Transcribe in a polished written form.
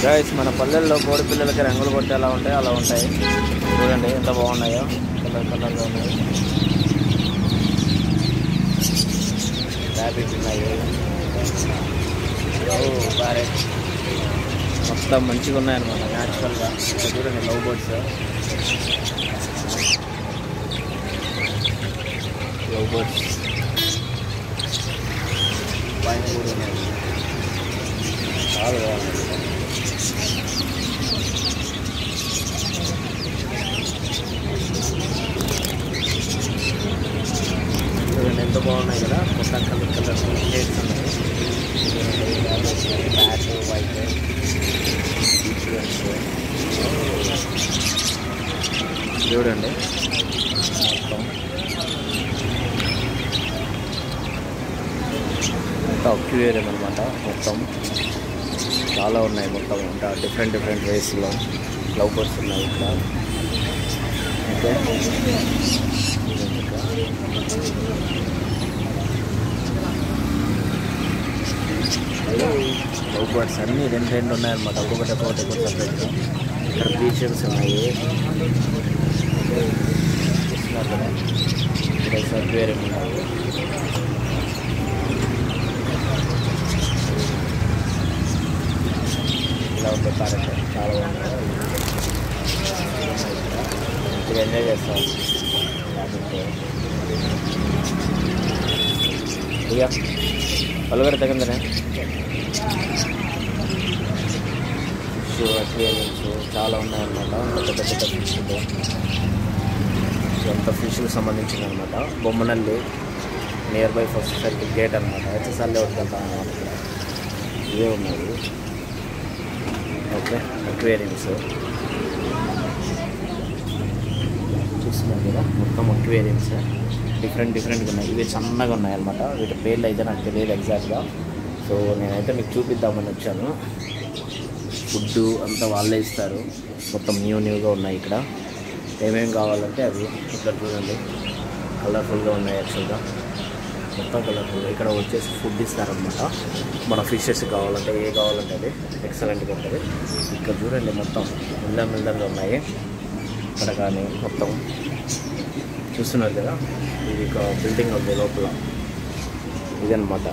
Guys మన పల్లెల్లో కోడి పిల్లలకి రంగులు కొట్టేలా ఉంటాయి, అలా ఉంటాయి. చూడండి ఎంత బాగున్నాయో, కలర్ కలర్గా ఉన్నాయి. ర్యాబిట్ ఉన్నాయి, ప్యారెట్ మొత్తం మంచిగా ఉన్నాయన్నమాట న్యాచురల్గా. ఇక్కడ చూడండి లవ్ బర్డ్స్, లవ్ బర్డ్స్ పైన కూడా ఉన్నాయి. చాలా బాగున్నాయి. చూడండి ఎంత బాగున్నాయి కదా, మొత్తం కలర్ కలర్ షేడ్స్ ఉన్నాయి. బ్లాక్, వైట్, చూడండి మొత్తం అక్వేరియం అనమాట. మొత్తం చాలా ఉన్నాయి, మొత్తం అంతా డిఫరెంట్ వేస్లో లవ్ బర్డ్స్ ఉన్నాయి ఇక్కడ. ఓకే, లవ్ బర్డ్స్ అన్నీ రెండు ఉన్నాయన్నమాట. ఒక్కొక్కటి సపరేట్గా. ఇక్కడ బీచెస్ ఉన్నాయి, చూస్తున్నారు కదా. ఇక్కడ అక్వేరియం ఉన్నాయి. ఇలా ఉండే ప్యారెట్ చాలా బాగుంటుంది. మంచిగా ఎంజాయ్ చేస్తాం. ఇక పలుగడ తగిందనే ఫిష్ అక్వేరియంస్ చాలా ఉన్నాయన్నమాట. పెద్ద ఫిష్లు, ఎంత ఫిష్కి సంబంధించింది అనమాట. Bommanahalli near by first side gate అనమాట. హెచ్ఎస్ఆర్లో వెళ్తాం అనమాట. ఇక్కడ ఇవే ఉన్నాయి. ఓకే, అక్వేరియంస్ చూస్తున్నాం కదా, మొత్తం అక్వేరియంస్ డిఫరెంట్గా ఉన్నాయి. ఇవి సన్నగా ఉన్నాయి అనమాట. వీటి పేర్లు అయితే నాకు తెలియదు ఎగ్జాక్ట్గా. సో నేనైతే మీకు చూపిద్దామని వచ్చాను. ఫుడ్ అంతా వాళ్ళే ఇస్తారు. మొత్తం న్యూగా ఉన్నాయి. ఇక్కడ ఏమేమి కావాలంటే అవి ఇక్కడ చూడండి, కలర్ఫుల్గా ఉన్నాయి. యాక్చువల్గా మొత్తం కలర్ఫుల్గా. ఇక్కడ వచ్చేసి ఫుడ్ ఇస్తారనమాట. మన ఫిషెస్ కావాలంటే అది ఎక్సలెంట్గా ఉంటుంది. ఇక్కడ చూడండి మొత్తం మిల్లంగా ఉన్నాయి. ఇక్కడ కానీ మొత్తం చూస్తున్నారు కదా, ఇది ఒక బిల్డింగ్ ఉంది లోపల. ఇదన్నమాట.